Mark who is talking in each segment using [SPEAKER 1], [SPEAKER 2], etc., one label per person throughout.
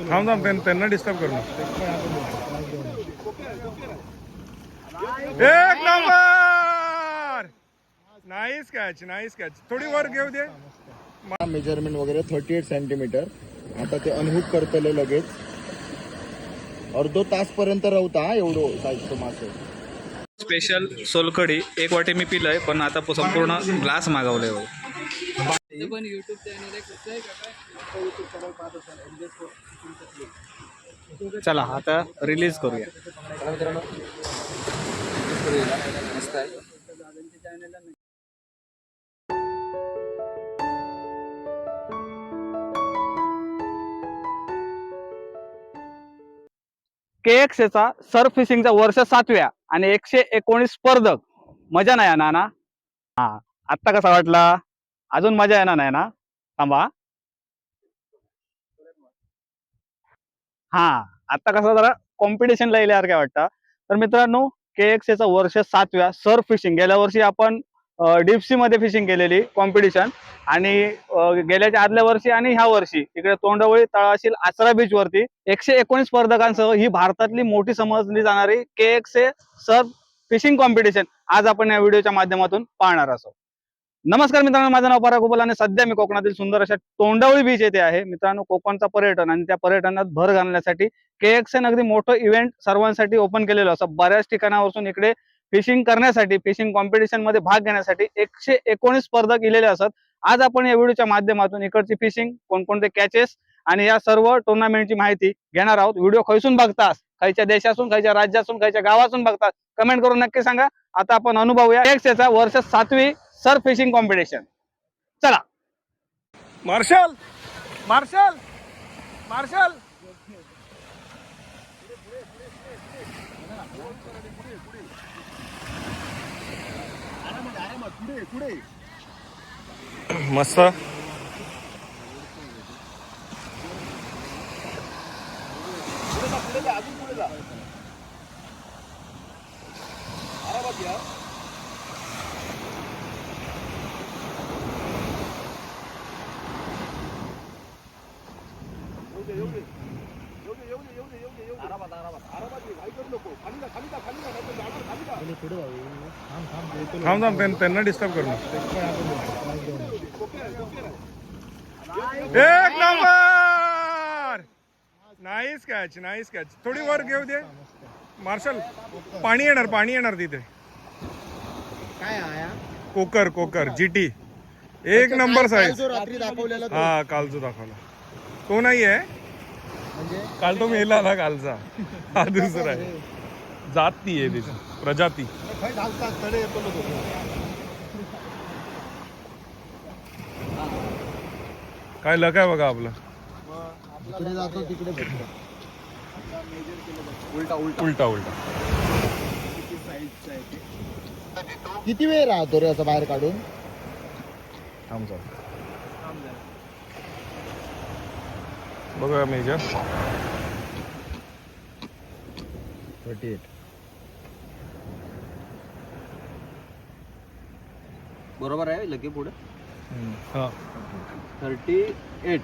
[SPEAKER 1] थांब थांब त्यांना डिस्टर्ब करू एक नंबर नाईस कॅच थोडी वर घेऊ दे
[SPEAKER 2] मेजरमेंट वगैरे 38 सेंटीमीटर आता ते अनहुक करतले लगेच अर्धो तास पर्यंत रवता एवढं साईजचं मासे
[SPEAKER 3] स्पेशल सोलकढी एक वाटी मी पिलंय पण आता संपूर्ण ग्लास मागवलंय हो.
[SPEAKER 4] पण YouTube चॅनल आहे कसं आहे का
[SPEAKER 3] चला आता रिलीज करूया.
[SPEAKER 4] मस्त आहे.
[SPEAKER 3] KXA सर्फ फिशिंगचा वर्ष 7व्या आणि 119 स्पर्धक. मजा नाही येणार ना? हा आत्ता कसा वाटला? अजून मजा येणार नाही ना? थांबा. हा आता कसं जरा कॉम्पिटिशन लागल्यावर काय वाटतं. तर मित्रांनो KXA वर्ष 7व्या सर्फ फिशिंग गेल्या वर्षी आपण डीप सी मध्ये फिशिंग केलेली कॉम्पिटिशन आणि गेल्याच्या आदल्या वर्षी आणि ह्या वर्षी इकडे तोंडवळी तळाशील आसरा बीच वरती 119 स्पर्धकांसह ही भारतातली मोठी समजली जाणारी KXA सर्फ फिशिंग कॉम्पिटिशन आज आपण या व्हिडिओच्या माध्यमातून पाहणार आहोत. नमस्कार मित्रांनो, माझं नाव पराग गोपाल आणि सध्या मी कोकणातील सुंदर अशा तोंडवळी बीच येथे आहे. मित्रांनो कोकणचा पर्यटन आणि त्या पर्यटनात भर घालण्यासाठी KXA अगदी मोठं इव्हेंट सर्वांसाठी ओपन केलेलं असं बऱ्याच ठिकाणावरून इकडे फिशिंग करण्यासाठी फिशिंग कॉम्पिटिशन मध्ये भाग घेण्यासाठी 119 स्पर्धक इलेले असतात. आज आपण या व्हिडिओच्या माध्यमातून इकडची फिशिंग कोणकोणते कॅचेस आणि या सर्व टुर्नामेंटची माहिती घेणार आहोत. व्हिडिओ खैसून बघतास, खायच्या देशातून, खायच्या राज्यातून, खायच्या गावातून बघतास, कमेंट करून नक्की सांगा. आता आपण अनुभवूया KXA वर्ष 7वी सर्फ फिशिंग कॉम्पिटिशन. चला.
[SPEAKER 1] मार्शल मार्शल मार्शल मस्त थांब थांब त्यांना डिस्टर्ब करू एक नंबर नाईस कॅच थोडी वर घेऊ दे मार्शल. पाणी येणार तिथे.
[SPEAKER 2] काय
[SPEAKER 1] कोकर GT एक नंबर साईज.
[SPEAKER 2] रात्री दाखवलेला
[SPEAKER 1] हा काल जो दाखवला तो नाही आहे,
[SPEAKER 2] म्हणजे
[SPEAKER 1] काल तो मेला ना कालचा. हा दुसरा आहे, जाती आहे त्याची प्रजाती. काय लक आहे बघा आपलं.
[SPEAKER 2] तिकडे जातो तिकडे भेटतो.
[SPEAKER 1] उलटा
[SPEAKER 2] किती वेळ राहतो रे असं बाहेर काढून?
[SPEAKER 1] थांब बघा मेजर
[SPEAKER 2] 38
[SPEAKER 4] बरोबर आहे. लगे पुढे
[SPEAKER 1] हा
[SPEAKER 4] 38.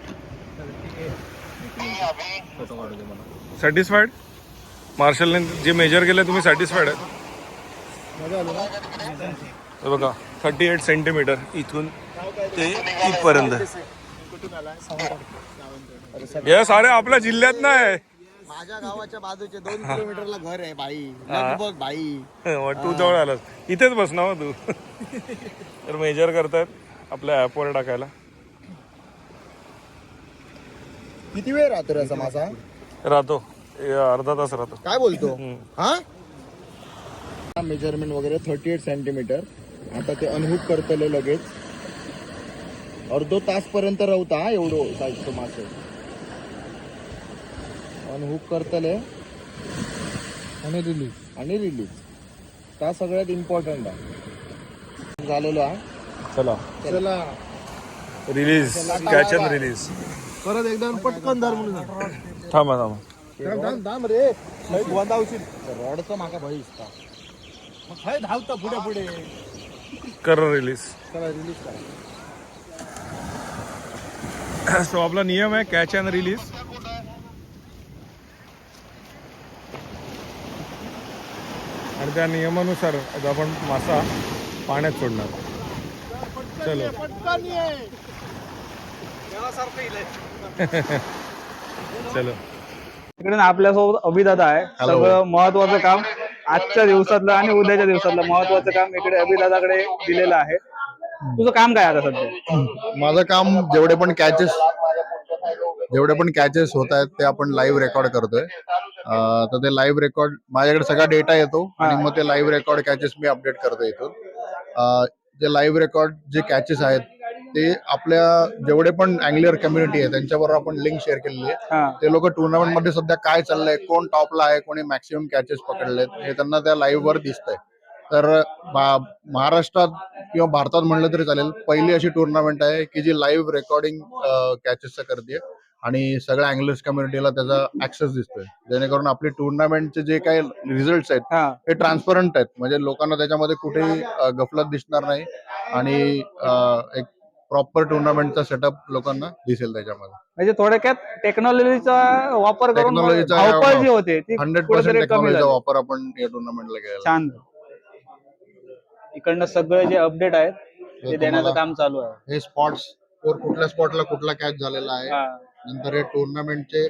[SPEAKER 1] सॅटिस्फाईड? मार्शलने जे मेजर केलं तुम्ही सॅटिस्फाईड आहे? हे बघा 38 सेंटीमीटर इथून ते इथपर्यंत. हे सारे आपल्या जिल्ह्यात नाही.
[SPEAKER 2] माझ्या गावाच्या बाजूचे 2 किलोमीटरला घर आहे बाई. लगभग बाई
[SPEAKER 1] तू जवळ आलास, इथेच बस ना तू. तर मेजर करतायत आपल्या ऍपवर टाकायला.
[SPEAKER 2] किती वेळ राहतो रे असा मासा?
[SPEAKER 1] राहतो अर्धा तास राहतो.
[SPEAKER 2] काय बोलतो? हा मेजरमेंट वगैरे 38 सेंटीमीटर आता ते अनहुक करतले लगेच अर्धो तास पर्यंत रवता एवढं साईजचं मासे अनहुक करतले आणि रिलीज का सगळ्यात इम्पॉर्टंट आहे झालेलो आहे.
[SPEAKER 1] चला रिलीज कॅच अँड रिलीज.
[SPEAKER 2] परत एकदा पटकन धर म्हणून
[SPEAKER 1] थांबा
[SPEAKER 2] रे रॉडचं मागा भाई धावता पुढे
[SPEAKER 1] करा रिलीज.
[SPEAKER 2] चला रिलीज करा.
[SPEAKER 1] सो आपला नियम आहे कॅच अँड रिलीज. आणि त्या नियमानुसार आता आपण मासा पाण्यात सोडणार. चलो चलो.
[SPEAKER 3] इकडे ना आपल्यासोबत अभिदादा आहे. सगळं महत्वाचं काम आजच्या दिवसातलं आणि उद्याच्या दिवसातलं महत्वाचं काम इकडे अभिदादाकडे दिलेलं आहे. तुझं काम काय आता सध्या?
[SPEAKER 5] माझं काम जेवढे पण कॅचेस होत आहेत ते आपण लाईव्ह रेकॉर्ड करतोय. तर ते लाईव्ह रेकॉर्ड माझ्याकडे सगळा डेटा येतो आणि मग ते लाईव्ह रेकॉर्ड कॅचेस मी अपडेट करतो इथून. जे लाईव्ह रेकॉर्ड जे कॅचेस आहेत ते आपल्या जेवढे पण अँगलियर कम्युनिटी आहे त्यांच्याबरोबर आपण लिंक शेअर केलेली आहे. ते लोक टुर्नामेंट मध्ये सध्या काय चाललंय, कोण टॉपला आहे, कोणी मॅक्सिमम कॅचेस पकडलेत हे त्यांना त्या लाईव्ह वर दिसतंय. तर महाराष्ट्रात किंवा भारतात म्हणलं तरी चालेल पहिली अशी टुर्नामेंट आहे की जी लाईव्ह रेकॉर्डिंग कॅचेसचं करते आणि सगळ्या अँगलर्स कम्युनिटीला त्याचा ऍक्सेस दिसतोय. जेणेकरून आपली टुर्नामेंटचे जे काही रिझल्ट आहेत हे ट्रान्सपरंट आहेत. म्हणजे लोकांना त्याच्यामध्ये कुठेही गफलत दिसणार नाही आणि एक प्रॉपर टुर्नामेंटचा सेटअप लोकांना दिसेल त्याच्यामध्ये.
[SPEAKER 3] म्हणजे थोडक्यात टेक्नॉलॉजीचा वापर करून
[SPEAKER 5] टेक्नॉलॉजीचा
[SPEAKER 3] धावपळ जी होते ती
[SPEAKER 5] 100%
[SPEAKER 3] कुठेतरी कमी
[SPEAKER 5] टेक्नॉलॉजीचा
[SPEAKER 3] झाली.
[SPEAKER 5] वापर आपण या टुर्नामेंटला केला.
[SPEAKER 3] छान. इकडनं सगळे जे अपडेट आहेत ते देण्याचं काम चालू आहे.
[SPEAKER 5] हे स्पॉट्स कुठल्या स्पॉटला कुठला कॅच झालेला आहे, नंतर हे टुर्नामेंटचे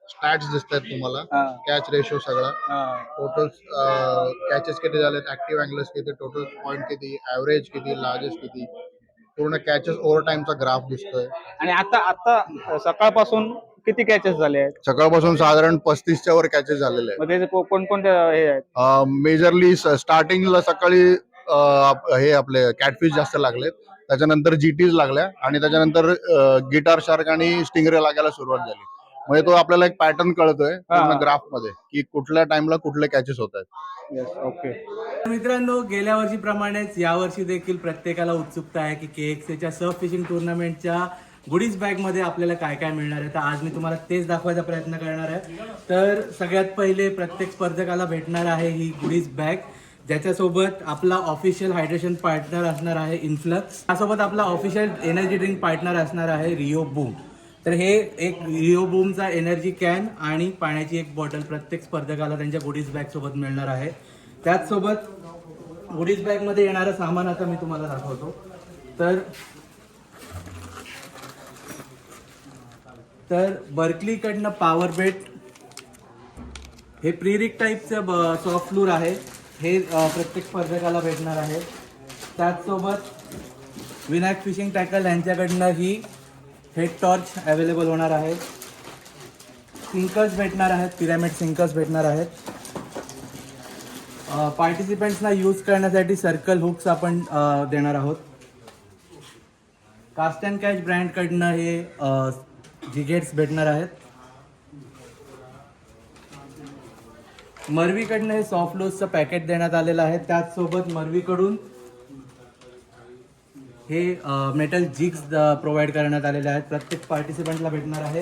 [SPEAKER 5] स्टॅट्स दिसत आहेत तुम्हाला, कॅच रेशो सगळा, टोटल कॅचेस किती झालेत, ऍक्टिव्ह अँगलर्स किती, टोटल पॉईंट किती, ऍव्हरेज किती, लार्जेस्ट किती, पूर्ण कॅचेस ओव्हर टाइमचा ग्राफ दिसतोय.
[SPEAKER 3] आणि आता सकाळपासून किती कॅचेस झाले आहेत?
[SPEAKER 5] सकाळपासून साधारण 35च्या वर कॅचेस झालेले आहेत.
[SPEAKER 3] म्हणजे कोणकोणत्या हे आहेत?
[SPEAKER 5] मेजरली स्टार्टिंगला सकाळी हे आपले कॅटफिश जास्त लागलेत, त्याच्यानंतर जीटीज लागल्या आणि त्याच्यानंतर गिटार शार्क आणि स्टिंगरे लागायला सुरुवात झाली. म्हणजे तो आपल्याला एक पॅटर्न कळतोय पूर्ण ग्राफ मध्ये की कुठल्या टाइमला कुठले कॅचेस होत आहेत.
[SPEAKER 3] ओके
[SPEAKER 6] मित्रांनो, गेल्या वर्षीप्रमाणेच यावर्षी देखील प्रत्येकाला उत्सुकता आहे की KXAच्या सर्फ फिशिंग टुर्नामेंटच्या गुडीज बॅगमध्ये आपल्याला काय काय मिळणार आहे. तर आज मी तुम्हाला तेच दाखवायचा प्रयत्न करणार आहे. तर सगळ्यात पहिले प्रत्येक स्पर्धकाला भेटणार आहे ही गुडीज बॅग, ज्याच्यासोबत आपला ऑफिशियल हायड्रेशन पार्टनर असणार आहे इन्फ्लक्स. त्यासोबत आपला ऑफिशियल एनर्जी ड्रिंक पार्टनर असणार आहे रिओ बूम. तर हे एक रिओ बूमचा एनर्जी कॅन आणि पाण्याची एक बॉटल प्रत्येक स्पर्धकाला त्यांच्या गुडीज बॅग सोबत मिळणार आहे. त्याचसोबत गुडीज बॅगमध्ये येणारं सामान आता मी तुम्हाला दाखवतो. तर बर्कलीकडनं पॉवर बेट, हे प्रीरिक टाईपचं सॉफ्ट फ्लूर आहे, हे प्रत्येक स्पर्धकाला भेटणार आहे. त्याचसोबत विनायक फिशिंग टॅकल यांच्याकडनं ही हेड टॉर्च अवेलेबल होणार आहे. सिंकर्स भेटणार आहेत, पिरॅमिड सिंकर्स भेटणार आहेत. पार्टिसिपेंट्सना यूज करण्यासाठी सर्कल हुक्स आपण देणार आहोत. कास्ट अँड कॅच ब्रँडकडनं हे जिगेट्स भेटणार आहेत. मर्वीकडनं हे सॉफ्ट लूजचं पॅकेट देण्यात आलेलं आहे. त्याचसोबत मर्वीकडून हे मेटल जिग्स प्रोव्हाइड करण्यात आलेले आहेत, प्रत्येक पार्टिसिपंटला भेटणार आहे.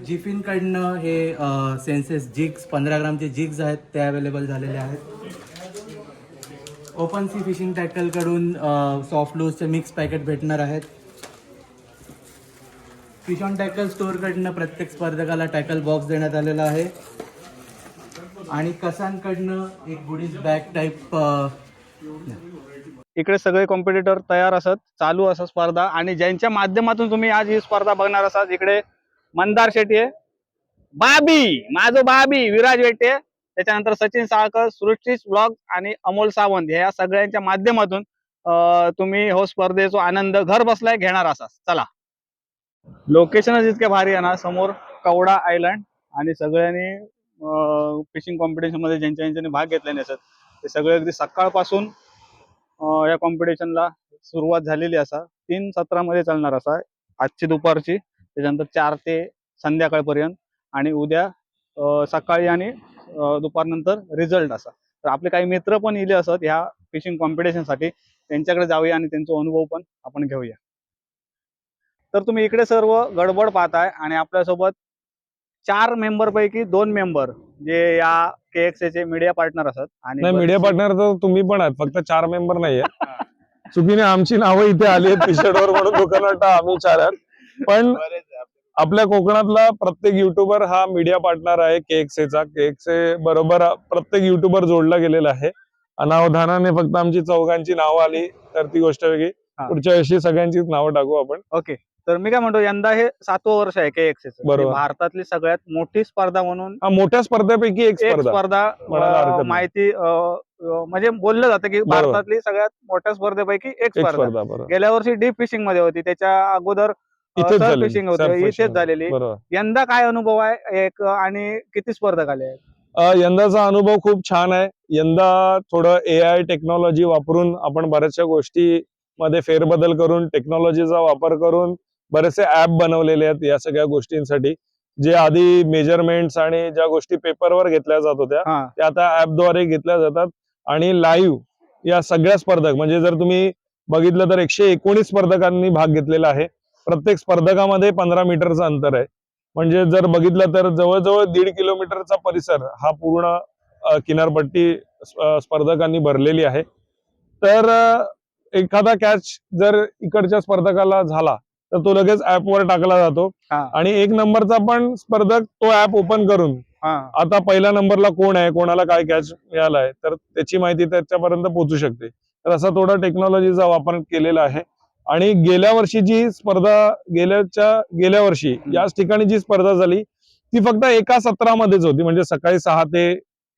[SPEAKER 6] जिफिनकडनं हे सेन्सेस जिग्स 15 ग्रामचे जिग्स आहेत ते अवेलेबल झालेले आहेत. ओपन सी फिशिंग टॅकलकडून सॉफ्ट लूजचे मिक्स पॅकेट भेटणार आहेत. फिश ऑन टॅकल स्टोअरकडनं प्रत्येक स्पर्धकाला टॅकल बॉक्स देण्यात आलेला आहे. आणि कसांकडनं एक गुडीज बॅग टाईप.
[SPEAKER 3] इकडे सगळे कॉम्पिटिटर तयार असत, चालू असत स्पर्धा, आणि ज्यांच्या माध्यमातून तुम्ही आज ही स्पर्धा बघणार असाल, इकडे मंदार शेट्टी आहे, बाबी माझो बाबी विराज वेटे, त्याच्यानंतर सचिन साळकर, सृष्टीश ब्लॉग आणि अमोल सावंत, या सगळ्यांच्या माध्यमातून तुम्ही हो स्पर्धेचा आनंद घर बसलाय घेणार असाल. चला, लोकेशनच इतके भारी आहे ना, समोर कवडा आयलंड, आणि सगळ्यांनी फिशिंग कॉम्पिटिशन मध्ये ज्यांच्यानी भाग घेतलेले असत ते सगळे अगदी सकाळपासून या कॉम्पिटिशनला सुरुवात झालेली असा. 3 सत्रामध्ये चालणार असा, आजची दुपारची, त्याच्यानंतर 4 ते संध्याकाळपर्यंत, आणि उद्या सकाळी आणि दुपारनंतर रिझल्ट असा. तर आपले काही मित्र पण इले असत ह्या फिशिंग कॉम्पिटिशनसाठी, त्यांच्याकडे जाऊया आणि त्यांचा अनुभव पण आपण घेऊया. तर तुम्ही इकडे सर्व गडबड पाहताय आणि आपल्यासोबत 4 मेंबर पैकी 2 मेंबर जे या KXA चे मीडिया पार्टनर असतात आणि
[SPEAKER 1] नाही, मीडिया
[SPEAKER 3] बरेचसे-
[SPEAKER 1] पार्टनर तर तुम्ही पण आहात, फक्त 4 मेंबर नाहीये. चुकीने आमची नावं इथे आली आहेत टी-शर्टवर म्हणून दुकान वाटतं आम्ही 4 आहात. पण आपल्या कोकणातला प्रत्येक युट्यूबर हा मीडिया पार्टनर आहे KXA बरोबर प्रत्येक युट्यूबर जोडला गेलेला आहे. अनावधानाने फक्त आमची चौघांची नावं आली तर ती गोष्ट वेगळी.
[SPEAKER 3] हा.
[SPEAKER 1] पुढच्या वर्षी सगळ्यांचीच नावं टाकू आपण.
[SPEAKER 3] ओके, तर मी काय म्हणतो, यंदा हे 7वं वर्ष आहे KXA चं.
[SPEAKER 1] बरोबर.
[SPEAKER 3] भारतातली सगळ्यात मोठी स्पर्धा म्हणून
[SPEAKER 1] हा, मोठ्या स्पर्धेपैकी एक
[SPEAKER 3] एक
[SPEAKER 1] स्पर्धा
[SPEAKER 3] स्पर्धा
[SPEAKER 1] म्हणायला हरकत नाही.
[SPEAKER 3] माहिती म्हणजे बोललं जातं की
[SPEAKER 1] बरोबर.
[SPEAKER 3] भारतातली सगळ्यात मोठ्या स्पर्धेपैकी एक
[SPEAKER 1] एक
[SPEAKER 3] स्पर्धा.
[SPEAKER 1] स्पर्धा. बरोबर.
[SPEAKER 3] गेल्या वर्षी डीप फिशिंग मध्ये होती, त्याच्या अगोदर
[SPEAKER 1] इथेच
[SPEAKER 3] सर्फ
[SPEAKER 1] झालेली.
[SPEAKER 3] फिशिंग होती,
[SPEAKER 1] सर्फ
[SPEAKER 3] इथेच
[SPEAKER 1] फिशिंग.
[SPEAKER 3] झालेली.
[SPEAKER 1] बरोबर.
[SPEAKER 3] यंदा काय अनुभव आहे एक आणि किती स्पर्धक आले आहेत?
[SPEAKER 1] यंदाचा अनुभव खूप छान आहे. यंदा थोडं AI टेक्नॉलॉजी वापरून आपण बऱ्याचशा गोष्टी मध्ये फेरबदल करून टेक्नॉलॉजीचा वापर करून बरेचसे ऍप बनवलेले आहेत या सगळ्या गोष्टींसाठी. जे आधी मेजरमेंट्स आणि ज्या गोष्टी पेपरवर घेतल्या जात होत्या
[SPEAKER 3] हा,
[SPEAKER 1] त्या आता ऍपद्वारे घेतल्या जातात आणि लाईव्ह या सगळ्या स्पर्धक म्हणजे जर तुम्ही बघितलं तर 119 स्पर्धकांनी भाग घेतलेला आहे. प्रत्येक स्पर्धकामध्ये 15 मीटरचं अंतर आहे. म्हणजे जर बघितलं तर जवळजवळ 1.5 किलोमीटरचा परिसर हा पूर्ण किनारपट्टी स्पर्धकांनी भरलेली आहे. तर एखादा कॅच जर इकडच्या स्पर्धकाला झाला तर तो लगेच ऍपवर टाकला जातो
[SPEAKER 3] हा,
[SPEAKER 1] आणि 1 नंबरचा पण स्पर्धक तो ऍप ओपन करून
[SPEAKER 3] हा.
[SPEAKER 1] आता पहिल्या नंबरला कोण आहे, कोणाला काय कॅच मिळालाय तर त्याची माहिती त्याच्यापर्यंत पोहोचू शकते. तर असा थोडा टेक्नॉलॉजीचा वापर केलेला आहे. आणि गेल्या वर्षी जी स्पर्धा गेल्या वर्षी याच ठिकाणी जी स्पर्धा झाली ती फक्त एका सत्रामध्येच होती, म्हणजे सकाळी 6 ते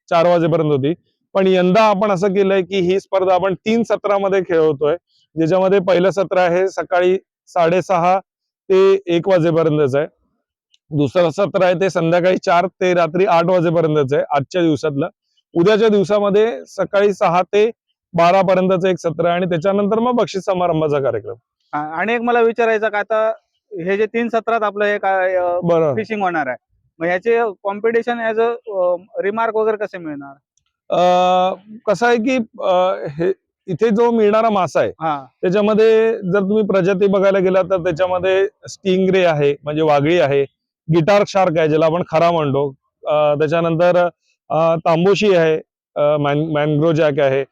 [SPEAKER 1] 4 वाजेपर्यंत होती. पण यंदा आपण असं केलंय की ही स्पर्धा आपण 3 सत्रामध्ये खेळवतोय, ज्याच्यामध्ये पहिलं सत्र आहे सकाळी 6:30 ते 1 वाजेपर्यंतच आहे. दुसरं सत्र आहे ते संध्याकाळी 4 ते रात्री 8 वाजेपर्यंतच आहे आजच्या दिवसातलं. उद्याच्या दिवसामध्ये सकाळी 6 ते 12 पर्यंतचं एक सत्र आहे आणि त्याच्यानंतर मग बक्षीस समारंभाचा कार्यक्रम.
[SPEAKER 3] आणि एक मला विचारायचं का, आता हे जे 3 सत्रात आपलं हे काय
[SPEAKER 1] बरोबर.
[SPEAKER 3] फिशिंग होणार आहे, मग ह्याचे कॉम्पिटिशन ऍज अ रिमार्क वगैरे कसे मिळणार?
[SPEAKER 1] कसं आहे की हे इथे जो मिळणारा मासा आहे
[SPEAKER 3] हा,
[SPEAKER 1] त्याच्यामध्ये जर तुम्ही प्रजाती बघायला गेला तर त्याच्यामध्ये स्टिंगरे आहे म्हणजे वागळी आहे, गिटार शार्क आहे ज्याला आपण खरा म्हणतो, त्याच्यानंतर तांबोशी आहे, मॅनग्रो जॅक आहे,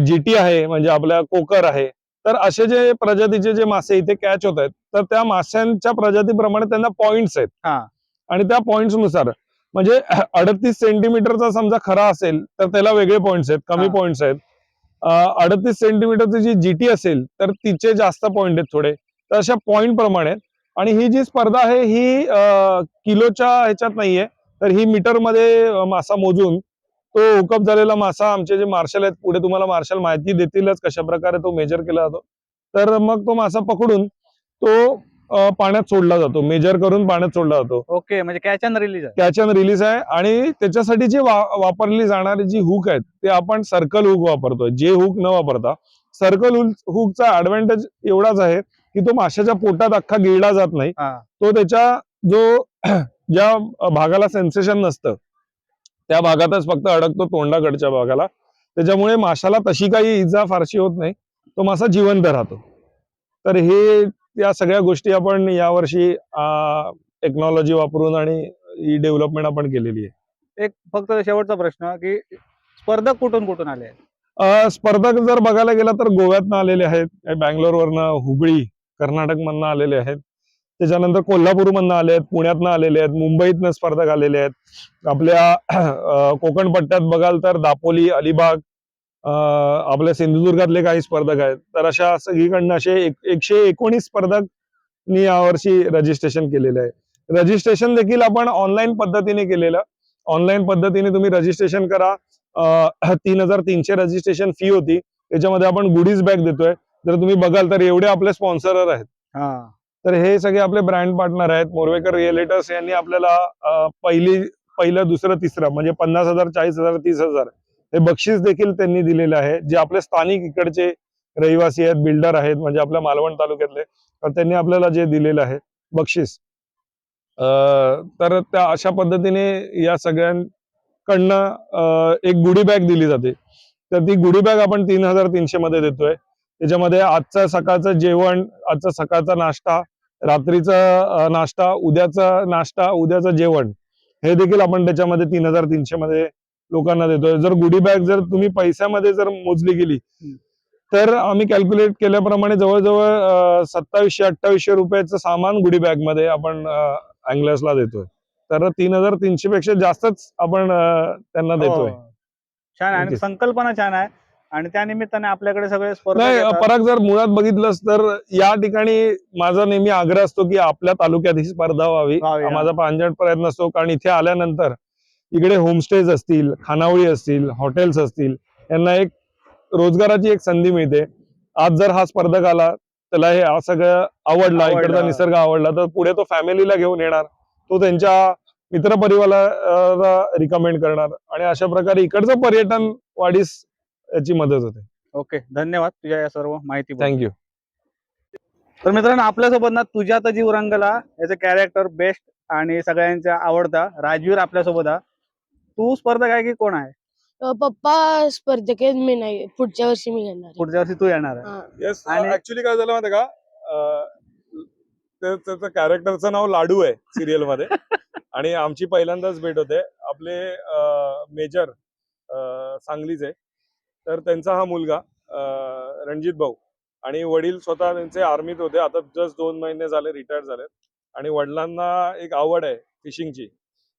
[SPEAKER 1] जीटी आहे म्हणजे आपल्या कोकर आहे. तर असे जे प्रजातीचे जे मासे इथे कॅच होत आहेत तर त्या माशांच्या प्रजातीप्रमाणे त्यांना पॉइंट्स आहेत.
[SPEAKER 3] हा.
[SPEAKER 1] आणि त्या पॉइंट्स नुसार म्हणजे 38 सेंटीमीटरचा समजा खरा असेल तर त्याला वेगळे पॉइंट्स आहेत, कमी
[SPEAKER 3] हा.
[SPEAKER 1] पॉइंट्स आहेत. 38 सेंटीमीटरची जी जीटी असेल तर तिचे जास्त पॉइंट आहेत थोडे. तर अशा पॉइंट प्रमाणे. आणि ही जी स्पर्धा आहे ही किलोच्या ह्याच्यात नाहीये, तर ही मीटर मध्ये मासा मोजून तो हुकअप झालेला मासा आमचे जे मार्शल आहेत, पुढे तुम्हाला मार्शल माहिती देतीलच कशा प्रकारे तो मेजर केला जातो. तर मग तो मासा पकडून तो पाण्यात सोडला जातो, मेजर करून पाण्यात सोडला जातो.
[SPEAKER 3] ओके, म्हणजे कॅच अँड रिलीज आहे.
[SPEAKER 1] कॅच अँड रिलीज आहे. आणि त्याच्यासाठी जी वापरली जाणारी जी हुक आहेत ते आपण सर्कल हुक वापरतोय, जे हुक न वापरता. सर्कल हुकचा ऍडव्हान्टेज एवढाच आहे की तो माशाच्या पोटात अख्खा गिळला जात नाही.
[SPEAKER 3] हा.
[SPEAKER 1] तो त्याच्या जो ज्या भागाला सेन्सेशन नसतं त्या भागातच फक्त अडकतो, तोंडाकडच्या भागाला. त्याच्यामुळे माशाला तशी काही इजा फारशी होत नाही, तो मासा जिवंत राहतो. तर हे या सगळ्या गोष्टी आपण यावर्षी टेक्नॉलॉजी वापरून आणि ही डेव्हलपमेंट आपण केलेली आहे.
[SPEAKER 3] एक फक्त शेवटचा प्रश्न की स्पर्धक कुठून कुठून आले आहेत?
[SPEAKER 1] स्पर्धक जर बघायला गेला तर गोव्यातनं आलेले आहेत, बँगलोरवरनं, हुबळी कर्नाटकमधनं आलेले आहेत, त्याच्यानंतर कोल्हापूरमधनं आले आहेत, पुण्यातनं आलेले आहेत, मुंबईतनं स्पर्धक आलेले आहेत. आपल्या कोकण पट्ट्यात बघाल तर दापोली, अलिबाग, आपल्या सिंधुदुर्गातले काही स्पर्धक आहेत. तर अशा सगळीकडनं असे 119 स्पर्धकनी यावर्षी रजिस्ट्रेशन केलेलं आहे. रजिस्ट्रेशन देखील आपण ऑनलाईन पद्धतीने केलेलं. ऑनलाईन पद्धतीने तुम्ही रजिस्ट्रेशन करा. 3,300 रजिस्ट्रेशन फी होती. त्याच्यामध्ये आपण गुडीज बॅग देतोय. जर तुम्ही बघाल तर एवढे आपले स्पॉन्सर आहेत.
[SPEAKER 3] हा.
[SPEAKER 1] तर हे सगळे आपले ब्रँड पार्टनर आहेत. मोरवेकर रिअलिटर्स यांनी आपल्याला पहिलं, दुसरं, तिसरं म्हणजे 50,000, 40,000, 30,000 हे बक्षीस देखील त्यांनी दिलेलं आहे. जे आपले स्थानिक इकडचे रहिवासी आहेत, बिल्डर आहेत, म्हणजे आपल्या मालवण तालुक्यातले, तर त्यांनी आपल्याला जे दिलेलं आहे बक्षीस. तर त्या अशा पद्धतीने या सगळ्यांकडनं एक गुडी बॅग दिली जाते. तर ती गुडी बॅग आपण 3,300 मध्ये देतोय. त्याच्यामध्ये आजचं सकाळचं जेवण, आजचा सकाळचा नाश्ता, रात्रीचा नाश्ता, उद्याचा नाश्ता, उद्याचं जेवण हे देखील आपण त्याच्यामध्ये 3,300 मध्ये लोकांना देतोय. जर गुडी बॅग जर तुम्ही पैशामध्ये जर मोजली गेली तर आम्ही कॅल्क्युलेट केल्याप्रमाणे जवळजवळ 2700-2800 रुपयाचं सामान गुडी बॅग मध्ये आपण अँगलर्सला देतोय. तर 3,300 पेक्षा जास्तच आपण त्यांना देतोय.
[SPEAKER 3] हो. छान आहे आणि
[SPEAKER 1] नक्कीच.
[SPEAKER 3] संकल्पना छान आहे आणि त्या निमित्ताने आपल्याकडे सगळे स्पर्धक
[SPEAKER 1] नाही,
[SPEAKER 3] येतात.
[SPEAKER 1] पराग जर मुळात बघितलंस तर या ठिकाणी माझा नेहमी आग्रह असतो की आपल्या तालुक्यात ही स्पर्धा व्हावी.
[SPEAKER 3] व्हावी, हा.
[SPEAKER 1] माझा प्रांजळ प्रयत्न असतो, कारण इथे आल्यानंतर इकडे होमस्टेज असतील, खानावळी असतील, हॉटेल्स असतील, यांना एक रोजगाराची एक संधी मिळते. आज जर हा स्पर्धक आला, त्याला हे सगळं आवडला, इकडचा निसर्ग आवडला, तर पुढे तो फॅमिलीला घेऊन येणार, तो त्यांच्या मित्रपरिवाराला रिकमेंड करणार आणि अशा प्रकारे इकडचं पर्यटन वाढीस याची मदत होते.
[SPEAKER 3] ओके, धन्यवाद तुझ्या या सर्व माहिती.
[SPEAKER 1] थँक्यू.
[SPEAKER 3] तर मित्रांनो, आपल्यासोबत ना तुझ्यात जीव रंगला याचं कॅरेक्टर बेस्ट आणि सगळ्यांचा आवडता राजवीर आपल्यासोबत आहे. तू स्पर्धक आहे की कोण आहे?
[SPEAKER 7] पप्पा स्पर्धक आहेत, मी नाही. पुढच्या वर्षी मी घेणार आहे.
[SPEAKER 3] पुढच्या वर्षी तू येणार आहे.
[SPEAKER 7] हा.
[SPEAKER 1] येस,
[SPEAKER 3] आणि-
[SPEAKER 1] ऍक्च्युली काय झालं माहिती का, त्याचं कॅरेक्टरचं नाव लाडू आहे सिरियल मध्ये आणि आमची पहिल्यांदाच भेट होते. आपले मेजर सांगलीचे, तर त्यांचा हा मुलगा रणजित भाऊ आणि वडील स्वतः त्यांचे आर्मीत होते. आता जस्ट 2 महिने झाले रिटायर झालेत आणि वडिलांना एक आवड आहे फिशिंगची,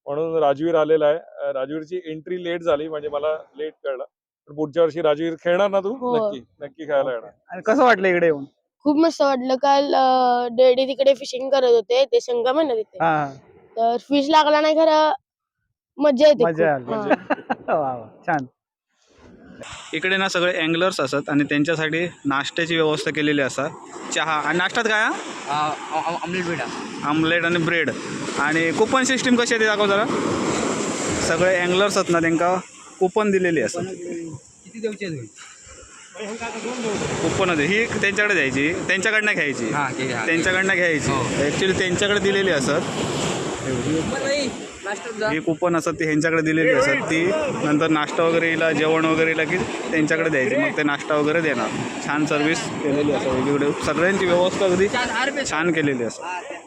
[SPEAKER 1] म्हणून राजवीर आलेला आहे. राजवीरची एंट्री लेट झाली, म्हणजे मला लेट कळलं. तर पुढच्या वर्षी राजवीर खेळणार ना तू?
[SPEAKER 7] हो.
[SPEAKER 1] नक्की नक्की खेळायला येणार.
[SPEAKER 3] आणि कसं वाटलं इकडे येऊन?
[SPEAKER 7] खूप मस्त वाटलं. काल डॅडी तिकडे फिशिंग करत होते, ते संगम आहे ना तिथे,
[SPEAKER 3] हा,
[SPEAKER 7] तर फिश लागला नाही, खरं मजा येते
[SPEAKER 3] मजा
[SPEAKER 7] खूप.
[SPEAKER 3] आली. वा, वा, छान. इकडे ना सगळे अँगलर्स असतात आणि त्यांच्यासाठी नाश्त्याची व्यवस्था केलेली असतात. चहा आणि नाश्त्यात काय हा?
[SPEAKER 4] ऑमलेट बेटा.
[SPEAKER 3] आमलेट आणि ब्रेड. आणि कुपन सिस्टीम कशी आहे ते दाखव जरा. सगळे अँगलर्स आहेत ना, त्यांना कुपन दिलेली असतात.
[SPEAKER 4] किती देऊचे तुम्ही?
[SPEAKER 3] कुपन होते, ही त्यांच्याकडे द्यायची, त्यांच्याकडनं घ्यायची,
[SPEAKER 4] हा, ठीक आहे.
[SPEAKER 3] त्यांच्याकडनं घ्यायची. ऍक्च्युली त्यांच्याकडे दिलेली असतात. ही कुपन असतात ती ह्यांच्याकडे दिलेली असतात. ती नंतर नाश्ता वगैरे येईल, जेवण वगैरे येईल की त्यांच्याकडे द्यायची, मग ते नाश्ता वगैरे देणार. छान सर्व्हिस केलेली असते वेगवेगळे, सगळ्यांची व्यवस्था अगदी छान केलेली असते.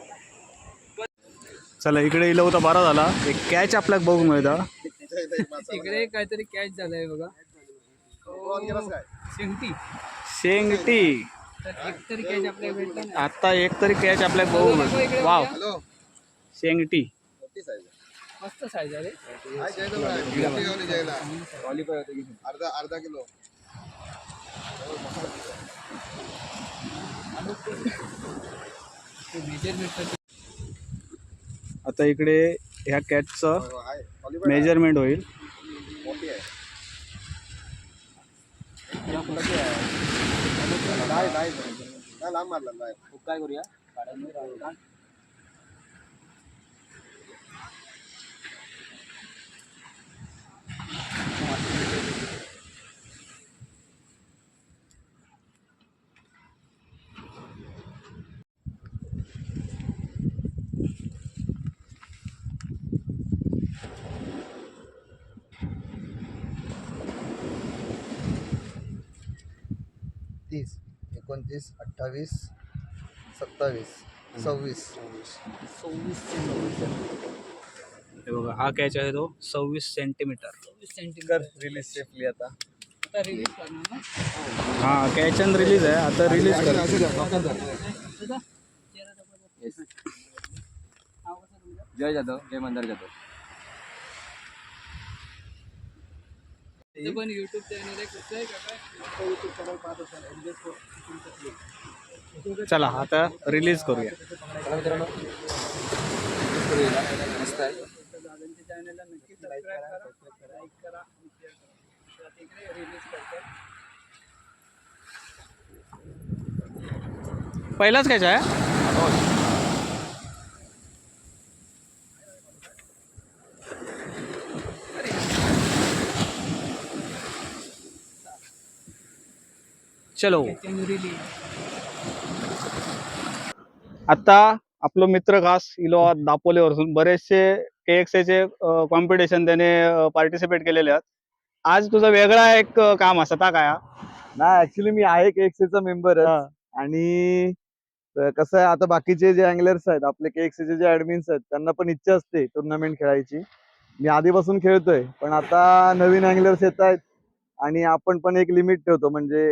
[SPEAKER 3] चला, इकडे इलं होता, बरा झाला. एक कॅच आपल्याला बघून मिळतं.
[SPEAKER 4] तिकडे काहीतरी कॅच झालाय बघा. शेंगटी.
[SPEAKER 3] शेंगटी.
[SPEAKER 4] तर एक तरी कॅच आपल्याला भेटला नाही.
[SPEAKER 3] आता एक तरी कॅच आपल्याला बघून मिळतं. वाव, शेंगटी.
[SPEAKER 4] मस्त साईज आहे रे.
[SPEAKER 2] अर्धा किलो.
[SPEAKER 3] आता इकडे ह्या कॅचचं मेजरमेंट होईल.
[SPEAKER 4] काय करूया?
[SPEAKER 2] तीस, 29, 28, 27, 26.
[SPEAKER 3] हे बघा, हा कॅच आहे तो 26 सेंटीमीटर.
[SPEAKER 4] 26 सेंटीमीटर.
[SPEAKER 2] रिलीज सेफली आता.
[SPEAKER 4] आता रिलीज करणार ना?
[SPEAKER 3] हा, कॅच अँड रिलीज आहे. आता रिलीज कर.
[SPEAKER 4] जय जाधव, जय मंदार जाधव. पण युट्यूब चॅनल आहे, कसं आहे का? युट्यूब चॅनल पाहत असाल.
[SPEAKER 3] चला, आता रिलीज करूया.
[SPEAKER 4] मित्रांनो, मस्त आहे. चॅनलला नक्की सबस्क्राईब करा, लाईक करा, तिकडे रिलीज करतात.
[SPEAKER 3] पहिलाच कॅच आहे. चलो, आता आपलं मित्र खास इलो दापोलीवरून बरेचसे KXA कॉम्पिटिशन त्याने पार्टिसिपेट केलेले आहेत. आज तुझा वेगळा एक काम असता काय?
[SPEAKER 8] नाही, ऍक्च्युली मी आहे KXA चा मेंबर आणि
[SPEAKER 2] तर कसं आहे, आता बाकीचे जे अँगलर्स आहेत, आपले केएक्सचे जे ऍडमिन्स आहेत, त्यांना पण इच्छा असते टुर्नामेंट खेळायची. मी आधीपासून खेळतोय, पण आता नवीन अँगलर्स येत आहेत आणि आपण पण एक लिमिट ठेवतो, म्हणजे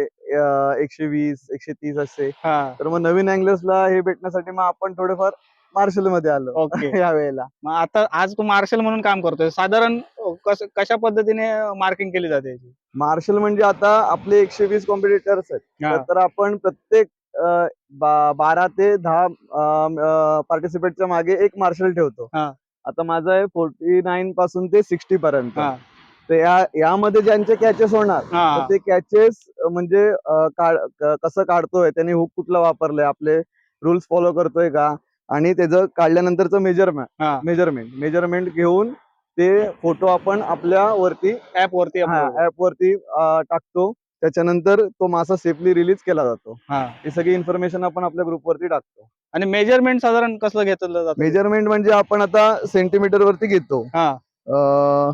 [SPEAKER 2] 120 130 असे.
[SPEAKER 3] हा.
[SPEAKER 2] तर मग नवीन अँगलर्सला हे भेटण्यासाठी मग आपण थोडेफार मार्शल मध्ये आलो
[SPEAKER 3] ओके.
[SPEAKER 2] या वेळेला.
[SPEAKER 3] मग आता आज तू मार्शल म्हणून काम करतोय, साधारण कशा पद्धतीने मार्किंग केली जाते याची?
[SPEAKER 2] मार्शल म्हणजे आता आपले 120 कॉम्पिटिटर्स आहेत,
[SPEAKER 3] हा.
[SPEAKER 2] तर आपण प्रत्येक 12 ते 10 पार्टिसिपेटच्या मागे एक मार्शल ठेवतो.
[SPEAKER 3] हा.
[SPEAKER 2] आता माझं आहे 49 पासून ते 60 पर्यंत.
[SPEAKER 3] हा.
[SPEAKER 2] तर यामध्ये ज्यांचे कॅचेस होणार,
[SPEAKER 3] हा.
[SPEAKER 2] तर ते कॅचेस म्हणजे कसं काढतोय, त्याने हुक कुठला वापरलंय, आपले रूल्स फॉलो करतोय का, आणि त्याचं काढल्यानंतरचं
[SPEAKER 3] हा.
[SPEAKER 2] मेजरमेंट घेऊन ते फोटो आपण आपल्या वरती
[SPEAKER 3] ऍप वरती upload.
[SPEAKER 2] ऍप वरती टाकतो. त्याच्यानंतर तो मासा सेफली रिलीज केला जातो.
[SPEAKER 3] हा.
[SPEAKER 2] ही सगळी इन्फॉर्मेशन आपण आपल्या ग्रुप वरती टाकतो.
[SPEAKER 3] आणि मेजरमेंट साधारण कसं घेतलं जातं?
[SPEAKER 2] मेजरमेंट म्हणजे आपण आता सेंटीमीटर वरती घेतो.
[SPEAKER 3] हा.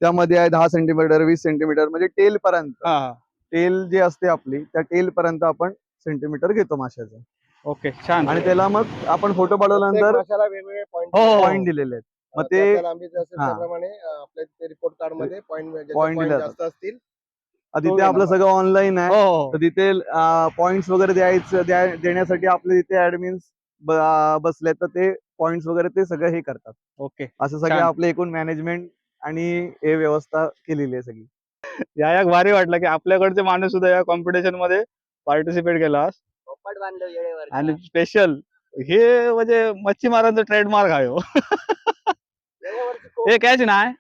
[SPEAKER 2] त्यामध्ये आहे 10 सेंटीमीटर, 20 सेंटीमीटर, म्हणजे टेल पर्यंत.
[SPEAKER 3] हा.
[SPEAKER 2] टेल जे असते आपली, त्या टेल पर्यंत आपण सेंटीमीटर घेतो माशाचं.
[SPEAKER 3] ओके, छान.
[SPEAKER 2] आणि त्याला मग आपण फोटो पाठवल्यानंतर
[SPEAKER 8] वेगवेगळे
[SPEAKER 3] हो.
[SPEAKER 2] पॉईंट दिलेले आहेत. मग ते हा.
[SPEAKER 8] त्याप्रमाणे आपल्या रिपोर्ट कार्ड मध्ये
[SPEAKER 2] Point
[SPEAKER 8] पॉईंट
[SPEAKER 2] दिले
[SPEAKER 8] जास्त असतील
[SPEAKER 2] तिथे आपलं सगळं ऑनलाईन आहे.
[SPEAKER 3] हो.
[SPEAKER 2] तर तिथे पॉइंट्स वगैरे देण्यासाठी आपले तिथे ऍडमिन्स बसले, तर ते पॉइंट्स वगैरे ते सगळं हे करतात.
[SPEAKER 3] ओके.
[SPEAKER 2] असं सगळे
[SPEAKER 3] छान.
[SPEAKER 2] आपले एकूण मॅनेजमेंट आणि हे व्यवस्था केलेली आहे सगळी.
[SPEAKER 3] या भारी वाटलं की आपल्याकडचे माणूस सुद्धा या कॉम्पिटिशन मध्ये पार्टिसिपेट केला.
[SPEAKER 4] पोपट बांधलो येळेवर.
[SPEAKER 3] आणि स्पेशल हे म्हणजे मच्छीमारांचं ट्रेडमार्क आहे हो. हे कॅच नाही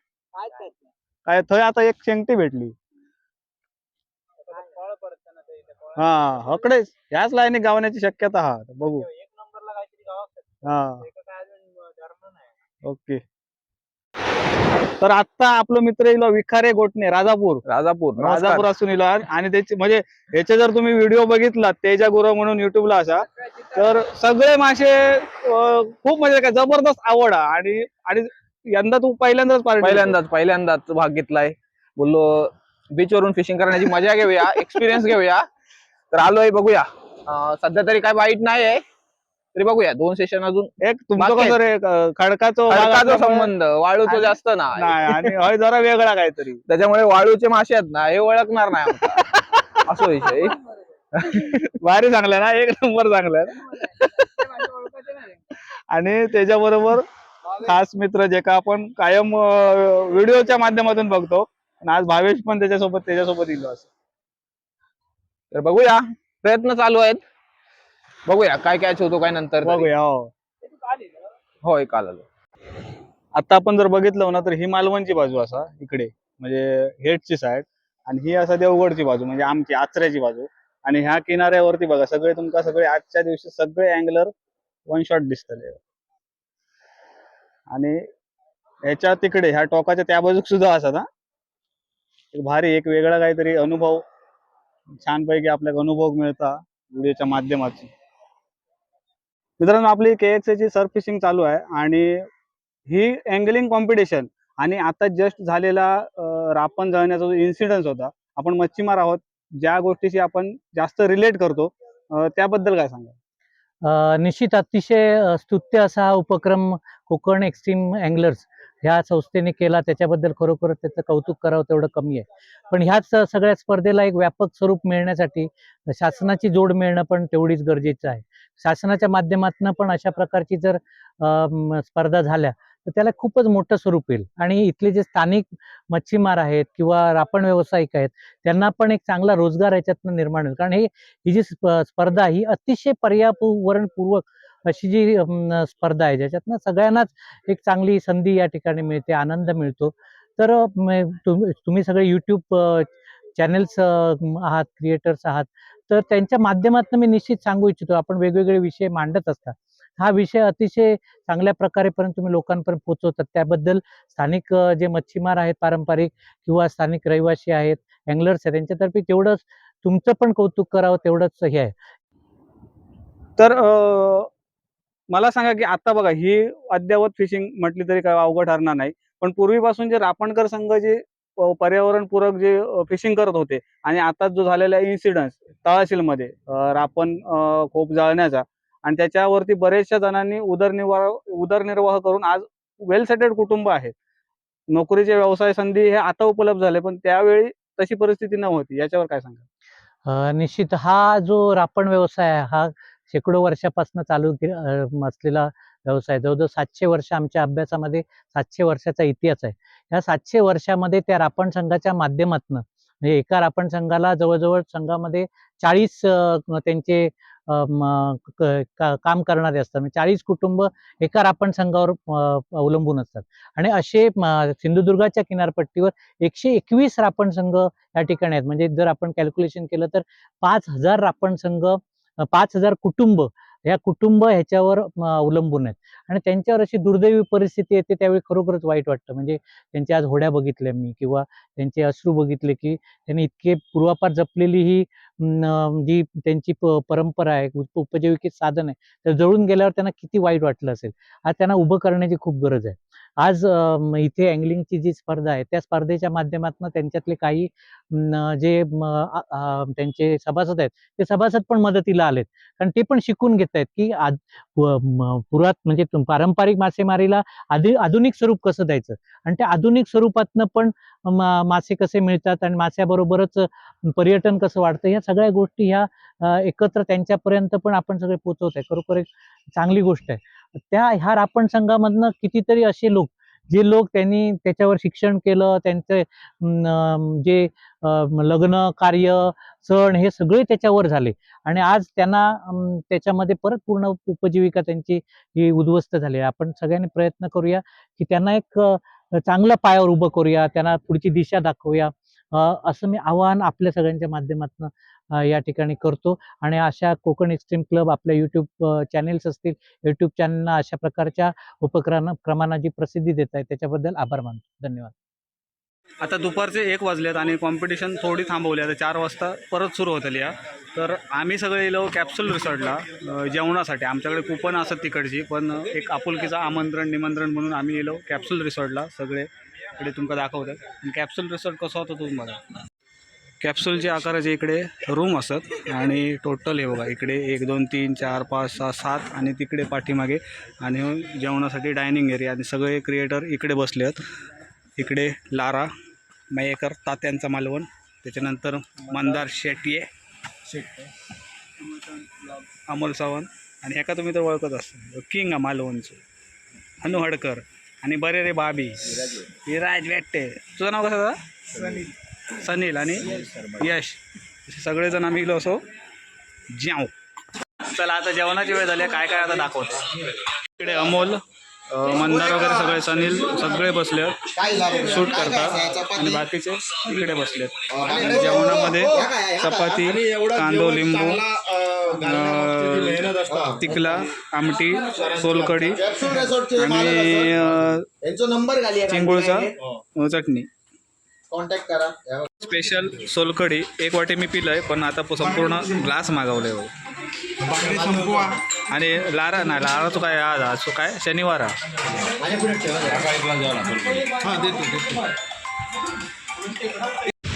[SPEAKER 3] काय, थंय आता एक शेंगटी भेटली. हा, हकडेच ह्याच लाईनी गावण्याची शक्यता हा, बघू.
[SPEAKER 4] एक नंबरला काहीतरी गाव
[SPEAKER 3] हा.
[SPEAKER 4] काय अजून धर्म नाही.
[SPEAKER 3] ओके. तर आता आपलं मित्र इलो विखारे गोटणे, राजापूर असून इलो. आणि त्याची म्हणजे याचे जर तुम्ही व्हिडिओ बघितला, तेजा गुरव म्हणून युट्यूबला असा, तर सगळे मासे खूप म्हणजे काय जबरदस्त आवड आहे. आणि यंदा तू
[SPEAKER 9] पहिल्यांदाच भाग घेतलाय. बोललो बीच वरून फिशिंग करण्याची मजा घेऊया, एक्सपिरियन्स घेऊया. तर आलोय, बघूया. सध्या तरी काय वाईट नाही आहे, तरी बघूया 2 सेशन अजून.
[SPEAKER 3] एक तुमचं कसं रे, खडकाचा
[SPEAKER 9] संबंध वाळूचं जास्त
[SPEAKER 3] नाही, आणि हय जरा वेगळा काहीतरी.
[SPEAKER 9] त्याच्यामुळे वाळूचे मासे आहेत ना, हे ओळखणार नाही आमचा. असं विषय.
[SPEAKER 3] भारी चांगलं ना, एक नंबर चांगलं. आणि त्याच्याबरोबर खास मित्र जे का आपण कायम व्हिडिओच्या माध्यमातून बघतो, आणि आज भावेश पण त्याच्यासोबत इलो असं.
[SPEAKER 9] तर बघूया, प्रयत्न चालू आहेत. बघूया काय कॅच होतो काय नंतर.
[SPEAKER 3] बघूया. हो.
[SPEAKER 9] होय, काल आलो.
[SPEAKER 3] आता आपण जर बघितलं ना, तर ही मालवणची बाजू असा इकडे, म्हणजे हेडची साईड, आणि ही असा देवगडची बाजू, म्हणजे आमची आचऱ्याची बाजू. आणि ह्या किनाऱ्यावरती बघा सगळे आजच्या दिवशी सगळे अँगलर वन शॉट दिसतले. आणि ह्याच्या तिकडे ह्या टोकाच्या त्या बाजूक सुद्धा असा ना, भारी एक वेगळा काहीतरी अनुभव, छानपैकी आपल्याला अनुभव मिळता व्हिडिओच्या माध्यमातून. मित्रांनो, आपली केएक्सची सर्फ फिशिंग चालू आहे, आणि ही अँगलिंग कॉम्पिटिशन आणि आता जस्ट झालेला रापण जळण्याचा जो इन्सिडन्स होता, आपण मच्छीमार आहोत, ज्या गोष्टीशी आपण जास्त रिलेट करतो, त्याबद्दल काय सांगा?
[SPEAKER 10] निश्चित अतिशय स्तुत्य असा हा उपक्रम कोकण एक्स्ट्रीम अँगलर्स ह्या संस्थेने केला. त्याच्याबद्दल खरोखर त्याचं कौतुक करावं तेवढं कमी आहे. पण ह्याच सगळ्या स्पर्धेला एक व्यापक स्वरूप मिळण्यासाठी शासनाची जोड मिळणं पण तेवढीच गरजेचं आहे. शासनाच्या माध्यमातून पण अशा प्रकारची जर स्पर्धा झाल्या तर त्याला खूपच मोठं स्वरूप येईल, आणि इथले जे स्थानिक मच्छीमार आहेत किंवा रापण व्यावसायिक आहेत त्यांना पण एक चांगला रोजगार याच्यातनं निर्माण होईल. कारण ही जी स्पर्धा ही अतिशय पर्यावरणपूर्वक अशी जी स्पर्धा आहे, ज्याच्यातनं सगळ्यांनाच एक चांगली संधी या ठिकाणी मिळते, आनंद मिळतो. तर तुम्ही सगळे यूट्यूब चॅनल्स आहात, क्रिएटर्स आहात, तर त्यांच्या माध्यमातून मी निश्चित सांगू इच्छितो, आपण वेगवेगळे विषय मांडत असतात. हा विषय अतिशय चांगल्या प्रकारेपर्यंत तुम्ही लोकांपर्यंत पोहोचवतात. त्याबद्दल स्थानिक जे मच्छीमार आहेत पारंपरिक किंवा स्थानिक रहिवासी आहेत, अँगलर्स आहेत, त्यांच्यातर्फे तेवढंच तुमचं पण कौतुक करावं तेवढंच हे आहे.
[SPEAKER 3] तर मला सांगा की आता बघा, ही अद्ययावत फिशिंग म्हटली तरी काय अवघड ठरणार नाही, पण पूर्वीपासून जे रापणकर संघ जे पर्यावरणपूरक जे फिशिंग करत होते, आणि आता जो झालेला इन्सिडन्स तळाशीलमध्ये रापण खोप जाळण्याचा, आणि त्याच्यावरती बरेचशा जणांनी उदरनिर्वाह करून आज वेल सेटेड कुटुंब आहेत. नोकरीचे व्यवसाय संधी हे आता उपलब्ध झाले, पण त्यावेळी तशी परिस्थिती नव्हती. याच्यावर काय सांगा?
[SPEAKER 10] निश्चित हा जो रापण व्यवसाय आहे हा शेकडो वर्षापासून चालू असलेला व्यवसाय. जवळजवळ 700 वर्ष आमच्या अभ्यासामध्ये 700 वर्षाचा इतिहास आहे. या 700 वर्षामध्ये त्या रापण संघाच्या माध्यमातून म्हणजे एका रापण संघाला जवळजवळ संघामध्ये 40 त्यांचे काम करणारे असतात. म्हणजे 40 कुटुंब एका रापण संघावर अवलंबून असतात. आणि असे सिंधुदुर्गाच्या किनारपट्टीवर 121 रापण संघ या ठिकाणी आहेत. म्हणजे जर आपण कॅल्क्युलेशन केलं तर 5000 रापण संघ, 5000 कुटुंब ह्याच्यावर अवलंबून आहेत. आणि त्यांच्यावर अशी दुर्दैवी परिस्थिती येते त्यावेळी खरोखरच वाईट वाटतं. म्हणजे त्यांच्या आज होड्या बघितल्या मी किंवा त्यांचे अश्रू बघितले की त्यांनी इतके पूर्वापार जपलेली ही जी त्यांची परंपरा आहे, उपजीविकेचं साधन आहे, तर जळून गेल्यावर त्यांना किती वाईट वाटलं असेल. आज त्यांना उभं करण्याची खूप गरज आहे. आज इथे अँगलिंगची जी स्पर्धा आहे त्या स्पर्धेच्या माध्यमातून त्यांच्यातले काही जे त्यांचे सभासद आहेत ते सभासद पण मदतीला आलेत. कारण ते पण शिकून घेत आहेत की म्हणजे पारंपरिक मासेमारीला आधुनिक स्वरूप कसं द्यायचं आणि त्या आधुनिक स्वरूपातनं पण मासे कसे मिळतात आणि मास्याबरोबरच पर्यटन कसं वाढतं, ह्या सगळ्या गोष्टी ह्या एकत्र त्यांच्यापर्यंत पण आपण सगळे पोहोचवत आहे. खरोखर एक चांगली गोष्ट आहे. ह्या रापण संघामधनं कितीतरी असे लोक त्यांनी त्याच्यावर शिक्षण केलं, त्यांचे जे लग्न कार्य सण हे सगळे त्याच्यावर झाले आणि आज त्यांना त्याच्यामध्ये परत पूर्ण उपजीविका त्यांची ही उद्ध्वस्त झाली. आपण सगळ्यांनी प्रयत्न करूया की त्यांना एक चांगल्या पायावर उभं करूया, त्यांना पुढची दिशा दाखवूया, असं मी आवाहन आपल्या सगळ्यांच्या माध्यमातून या ठिकाणी करतो. आणि अशा कोकण एक्स्ट्रीम क्लब आपल्या युट्यूब चॅनेल्स असतील, युट्यूब चॅनलना अशा प्रकारच्या उपक्रमांना जी प्रसिद्धी देत आहे त्याच्याबद्दल आभार मानतो. धन्यवाद.
[SPEAKER 3] आता दुपारचे 1 वाजलेत आणि कॉम्पिटिशन थोडी थांबवली. आता 4 वाजता परत सुरू होतील या. तर आम्ही सगळे येलो कॅप्सूल रिसॉर्टला जेवणासाठी. आमच्याकडे कुपन असत तिकडची, पण एक आपुलकीचा निमंत्रण म्हणून आम्ही येलो कॅप्सूल रिसॉर्टला. सगळे इकडे तुमका दाखवतात. आणि कॅप्सूल रिसॉर्ट कसं होतं तुम्ही बघा. कॅप्सूलच्या आकाराचे इकडे रूम असत आणि टोटल हे बघा इकडे 1 2 3 4 5 6 7 आणि तिकडे पाठीमागे आणि जेवणासाठी डायनिंग एरिया. आणि सगळे क्रिएटर इकडे बसले आहेत. इकडे लारा मयेकर, तात्यांचा मालवण, त्याच्यानंतर मंदार शेट्ये, अमोल सावंत आणि ह्याका तुम्ही तर ओळखत असता किंग मालवणचं हनु हडकर आणि बरे रे बाबी विराज वेट्टे. तुझं नाव कसं दादा? सनील आणि यश. सगळेजण आम्ही गेलो असो ज्याव. चला आता जेवणाची वेळ झाली. काय काय आता दाखवतो. इकडे अमोल, मंदार वगैरे सगळे, सनील सगळे बसले शूट करतात आणि बाकीचे इकडे बसलेत. आणि जेवणामध्ये चपाती, कांदो, लिंबू, तिकला, आमटी, सोलकढी आणि चिंगूळचा चटणी.
[SPEAKER 8] कॉन्टॅक्ट करा.
[SPEAKER 3] स्पेशल सोलकढी 1 वाटी मी पिलंय, पण आता संपूर्ण ग्लास मागवलंय हो. आणि लारा नाही, लारा तो काय आज तो काय शनिवार.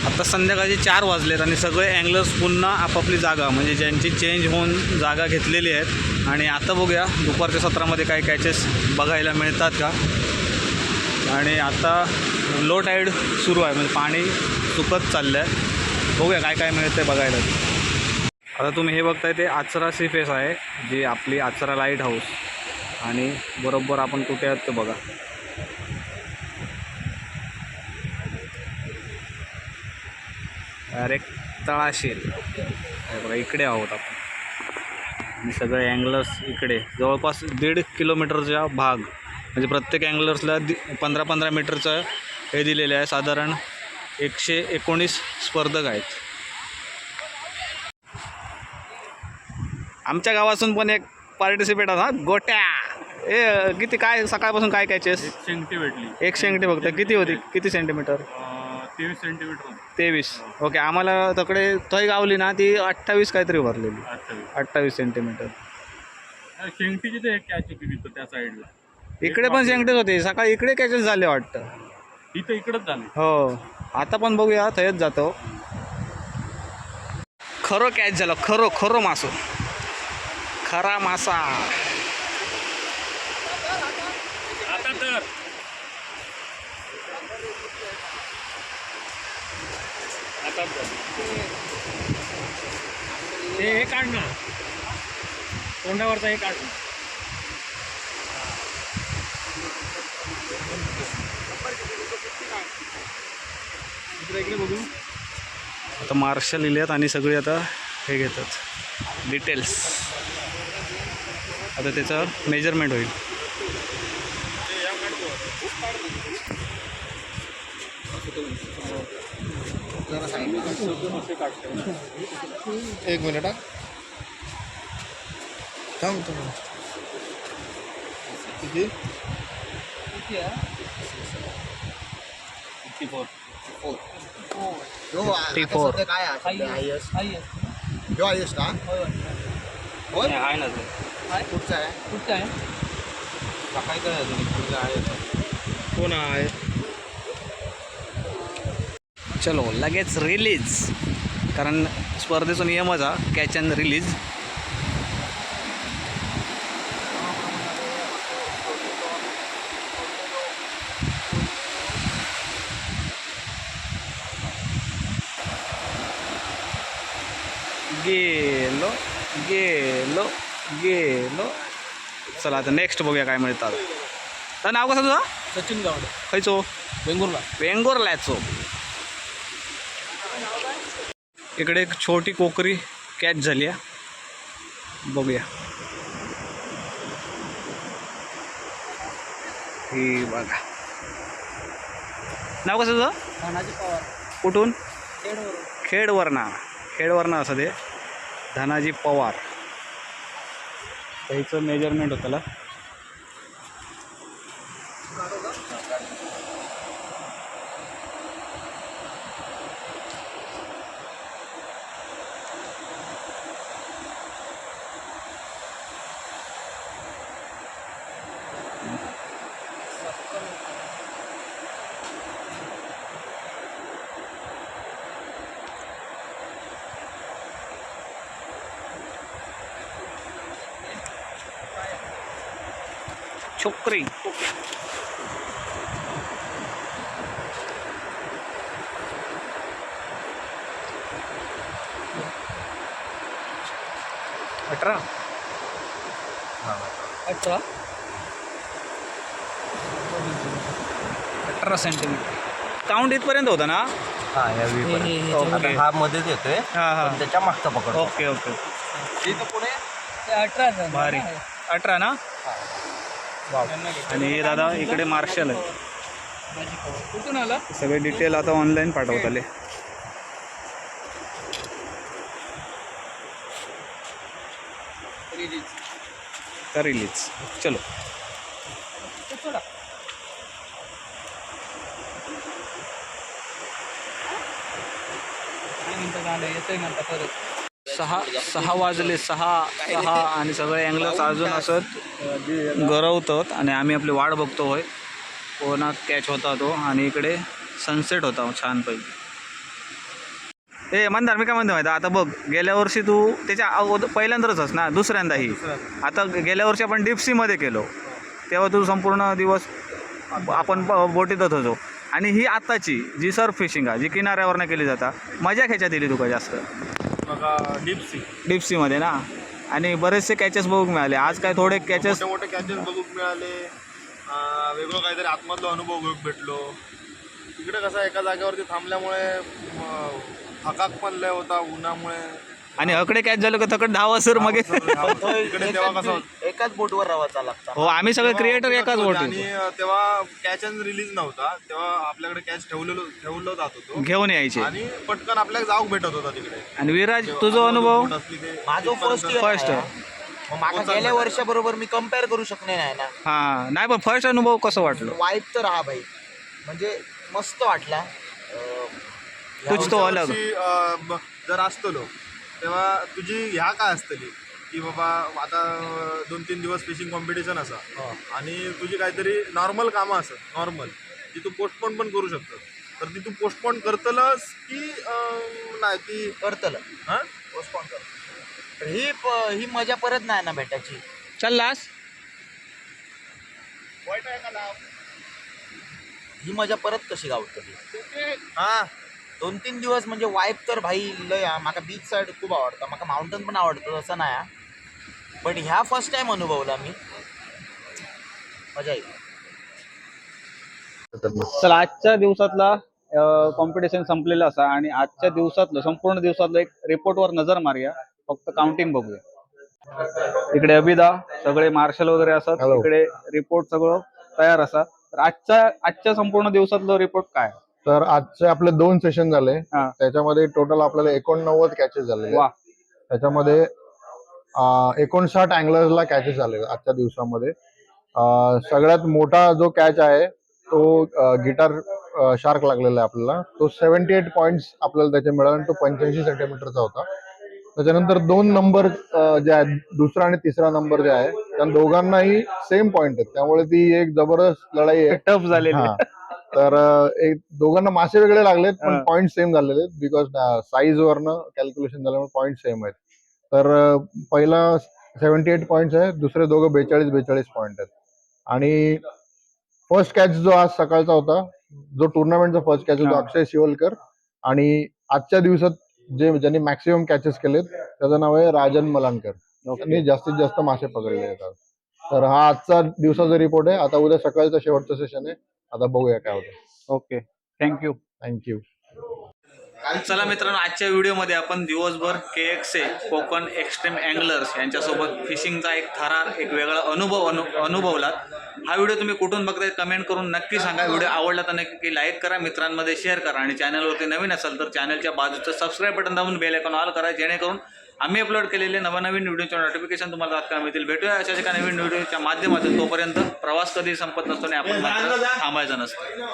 [SPEAKER 3] आता संध्याकाळचे 4 वाजलेत आणि सगळे अँगलर्स पुन्हा आपापली जागा म्हणजे ज्यांची चेंज होऊन जागा घेतलेली आहेत. आणि आता बघूया दुपारच्या सत्रामध्ये काय कॅचेस बघायला मिळतात का. आणि आता लो टाईड सुरू आहे म्हणजे पाणी सुकत चाललं आहे. बघूया काय काय मिळतं बघायला. आता तुम्ही हे बघताय ते आचरा सी फेस आहे, जी आपली आचरा लाईट हाऊस. आणि बरोबर आपण कुठे आहात ते बघा. डायरेक्ट तळाशील बघा, इकडे आहोत आपण. आणि सगळे अँगलर्स इकडे जवळपास 1.5 किलोमीटरचा भाग म्हणजे प्रत्येक अँगलर्सला 15-15 मीटरचं हे दिलेलं आहे. साधारण 119 स्पर्धक आहेत. आमच्या गावातून पण एक पार्टिसिपेट हा गोट्या. किती काय सकाळपासून काय कॅचेस?
[SPEAKER 11] 1 शेंगटी भेटली.
[SPEAKER 3] 1 शेंगटी फक्त. किती होती? किती सेंटीमीटर?
[SPEAKER 11] 23 सेंटीमीटर.
[SPEAKER 3] 23. ओके. आम्हाला तकडे थंय गावली ना ती 28 काहीतरी भरलेली. 28 सेंटीमीटर.
[SPEAKER 11] शेंगटीची ते कॅच होती तिथं त्या साईडला.
[SPEAKER 3] इकडे पण शेंगटेच होते. सकाळी इकडे कॅचेस झाले वाटतं.
[SPEAKER 11] इथं इकडंच झाले.
[SPEAKER 3] हो. आता पण बघूया थंयच जातो. खरं कॅच झालं. खरं मासो. खरा मासा.
[SPEAKER 11] आता तर आता तर हे काढ ना, तोंडावरचा हे काढ. इकडे बघू.
[SPEAKER 3] आता मार्शल लिहिलेत आणि सगळे आता हे घेतात डिटेल्स. आता त्याचं मेजरमेंट होईल.
[SPEAKER 5] एक मिनिट हा. थांब किती?
[SPEAKER 3] 54.
[SPEAKER 8] काय हायस्ट हा होय
[SPEAKER 3] आहे ना ते.
[SPEAKER 8] कुठचा आहे
[SPEAKER 4] कुठचं आहे?
[SPEAKER 8] सकाळी काय पुढचा आहे
[SPEAKER 3] कोण आहे? चलो लगेच रिलीज, कारण स्पर्धेचा नियमच हा कॅच अँड रिलीज. गेलो गेलो गेलो. चला आता नेक्स्ट बघूया काय मिळतं. तर नाव कसं तुझं?
[SPEAKER 4] सचिन गावडे,
[SPEAKER 3] खयचो?
[SPEAKER 4] वेंगुर्ला.
[SPEAKER 3] वेंगुर्ल्याचो. इकडे एक छोटी कोकरी कॅच झाली आहे, बघूया. ही बघा. नाव कसं तुझं?
[SPEAKER 4] धनाजी पवार,
[SPEAKER 3] कुठून?
[SPEAKER 4] खेडवरून.
[SPEAKER 3] खेडवरना. खेडवरना असं ते धनाजी पवार. त्याचं मेजरमेंट होतं. छोकरी. अठरा 18 सेंटीमीटर. काउंट इथपर्यंत होता ना? ओके.
[SPEAKER 8] हा मध्येच येतोय
[SPEAKER 3] हां हां.
[SPEAKER 8] त्याच्या मागचा पकड.
[SPEAKER 3] Okay okay.
[SPEAKER 8] इथं पुढे
[SPEAKER 4] 18
[SPEAKER 3] भारी. 18 ना? आणि हे दादा इकडे मार्शल आहे.
[SPEAKER 4] कुठून आला?
[SPEAKER 3] सगळे डिटेल आता ऑनलाईन पाठवत आले. तर रिलीज. चलो. सहा वाजले. सहा आणि सगळे अँगलर्स अजून असत गरवतात आणि आम्ही आपली वाट बघतो. होय कोणा कॅच होता तो. आणि इकडे सनसेट होता छानपैकी. ए मंदार, मी काय म्हणतो माहिती आता बघ, गेल्या वर्षी तू त्याच्या पहिल्यांदाच ना दुसऱ्यांदाही. आता गेल्या वर्षी आपण डीपसीमध्ये केलो तेव्हा तू संपूर्ण दिवस आपण बोटीतच होतो. आणि ही आत्ताची जी सर्फ फिशिंग आहे जी किनाऱ्यावरनं केली जाता, मजा ह्याच्यात दिली तुका जास्त
[SPEAKER 1] बघा
[SPEAKER 3] डीपसीमध्ये ना. आणि बरेचसे कॅचेस बघूक मिळाले आज. काय थोडे कॅचेस
[SPEAKER 1] मोठे कॅचेस बघूक मिळाले. वेगळं काहीतरी आतमधला अनुभव घेऊक भेटलो. तिकडे कसं एका जागेवरती थांबल्यामुळे हकाक पण लय होता उन्हामुळे.
[SPEAKER 3] आणि हकडे कॅच झालं का तकड 10 वाजता मग
[SPEAKER 1] तिकडे तेव्हा कसं
[SPEAKER 8] एकाच बोटवर राहायचा लागता.
[SPEAKER 3] हो आम्ही सगळे क्रिएटर एकाच बोट.
[SPEAKER 1] आणि तेव्हा कॅच अँड रिलीज नव्हता. तेव्हा आपल्याकडे कॅच ठेवलं जात होतो
[SPEAKER 3] घेऊन यायचे
[SPEAKER 1] आणि पटकन आपल्याला जाऊक भेटत होता तिकडे.
[SPEAKER 3] आणि विराज तुझा अनुभव?
[SPEAKER 8] माझं
[SPEAKER 3] फर्स्ट.
[SPEAKER 8] माका गेल्या वर्षाबरोबर मी कम्पेअर करू शकणे नाही ना.
[SPEAKER 3] हा नाही पण फर्स्ट अनुभव कसं वाटलं?
[SPEAKER 8] वाईट तर हा भाई म्हणजे मस्त वाटला.
[SPEAKER 3] कुछ तो अलग.
[SPEAKER 1] जर असतलो तेव्हा तुझी ह्या काय असतली की बाबा आता 2-3 दिवस फिशिंग कॉम्पिटिशन असा आणि तुझी काहीतरी नॉर्मल कामं असत नॉर्मल जी तू पोस्टपोन पण करू शकतो. तर ती तू पोस्टपोन करतलस की नाही ती
[SPEAKER 8] करतलं
[SPEAKER 1] हां
[SPEAKER 8] पोस्टपोन कर. ही मजा परत नाही ना भेटायची.
[SPEAKER 3] चाललास
[SPEAKER 8] ही मजा परत कशी गावतली. हा 2-3 दिवस म्हणजे वाईफ तर भाई लय हा. माका बीच साईड खूप आवडतं, माका माउंटन पण आवडतं तसं नाही हा. बट ह्या फर्स्ट टाइम अनुभवला मी, मजा येईल.
[SPEAKER 3] चला आजच्या दिवसातला कॉम्पिटिशन संपलेला असा आणि आजच्या दिवसातलं संपूर्ण दिवसातलं एक रिपोर्टवर नजर मारूया. फक्त काउंटिंग बघूया. इकडे अभिदा सगळे मार्शल वगैरे असतात, इकडे रिपोर्ट सगळं तयार असा. तर आजच्या संपूर्ण दिवसातलं रिपोर्ट काय?
[SPEAKER 5] तर आजचे आपले 2 सेशन झाले.
[SPEAKER 3] हा.
[SPEAKER 5] त्याच्यामध्ये टोटल आपल्याला 89 कॅचेस झाले.
[SPEAKER 3] वा.
[SPEAKER 5] त्याच्यामध्ये 59 अँगलर्सला कॅचेस झाले आजच्या दिवसामध्ये. सगळ्यात मोठा जो कॅच आहे तो गिटार शार्क लागलेला आहे आपल्याला. तो 78 पॉइंट्स आपल्याला त्याचे मिळाले, तो 85 सेंटीमीटरचा होता. त्याच्यानंतर 2 नंबर जे आहेत, दुसरा आणि तिसरा नंबर जे आहे, त्या दोघांनाही सेम पॉइंट आहेत. त्यामुळे ती एक जबरदस्त लढाई आहे.
[SPEAKER 3] टफ झालेली.
[SPEAKER 5] हा. तर एक दोघांना मासे वेगळे लागलेत पण
[SPEAKER 3] हा.
[SPEAKER 5] पॉइंट सेम झालेले आहेत, बिकॉज साईज वरनं कॅल्क्युलेशन झाल्यामुळे पॉइंट सेम आहेत. तर पहिला 78 पॉइंट्स आहे, दुसरे दोघं 42 पॉइंट आहेत. आणि फर्स्ट कॅच जो आज सकाळचा होता, जो टुर्नामेंटचा फर्स्ट कॅच होता,
[SPEAKER 3] हा.
[SPEAKER 5] अक्षय शिवलकर. आणि आजच्या दिवसात ज्यांनी मॅक्सिमम कॅचेस केलेत त्याचं नाव आहे राजन मलानकर. त्यांनी जास्तीत जास्त मासे पकडले आहेत. तर हा आजचा दिवसाचा रिपोर्ट आहे. आता उद्या सकाळचं शेवटचं सेशन आहे. आता बघूया काय होतं.
[SPEAKER 3] Okay, thank you.
[SPEAKER 5] थँक्यू.
[SPEAKER 3] चला मित्रांनो, आजच्या व्हिडिओमध्ये आपण दिवसभर KXA कोकण एक्स्ट्रीम अँगलर्स यांच्यासोबत फिशिंगचा एक थरार, एक वेगळा अनुभवला. हा व्हिडिओ तुम्ही कुठून बघताय कमेंट करून नक्की सांगा. व्हिडिओ आवडला तर नक्की लाईक करा, मित्रांमध्ये शेअर करा आणि चॅनलवरती नवीन असाल तर चॅनलच्या बाजूचं सबस्क्राईब बटन दाबून बेल आयकॉन ऑल करा, जेणेकरून आम्ही अपलोड केलेले नवनवीन व्हिडिओचे नोटिफिकेशन तुम्हाला तात्काळ मिळतील. भेटूया अशाच एका नवीन व्हिडिओच्या माध्यमातून. तोपर्यंत प्रवास कधी संपत नसतो आणि आपण मात्र थांबायचं नसतं.